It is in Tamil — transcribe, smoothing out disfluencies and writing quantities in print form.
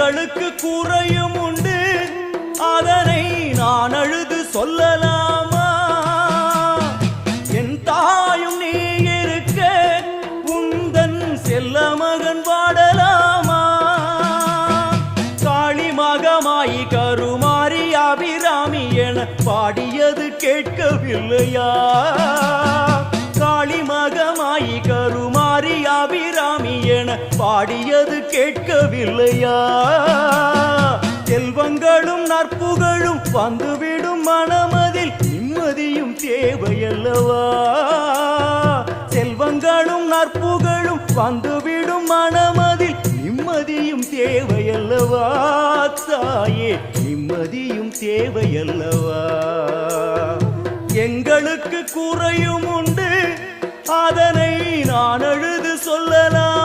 எங்களுக்கு குறையும் உண்டு, அதனை நான் அழுது சொல்லலாமா? என் தாயும் நீ இருக்க உந்தன் செல்ல மகன் வாடலாமா? காளி மகமாயி கருமாரி அபிராமி என பாடியது கேட்கவில்லையா? காளி மகமாயி கருமாரி அபிராமி என பாடியது கேட்கவில்லையா? செல்வங்களும் நற்புகழும் வந்துவிடும் மனமதில் நிம்மதியும் தேவையல்லவா? செல்வங்களும் நற்புகழும் வந்துவிடும் மனமதில் நிம்மதியும் தேவையல்லவா? தாயே நிம்மதியும் தேவையல்லவா? எங்களுக்கு குறையும் உண்டு, அதனை நான் அழுது சொல்லலாம்.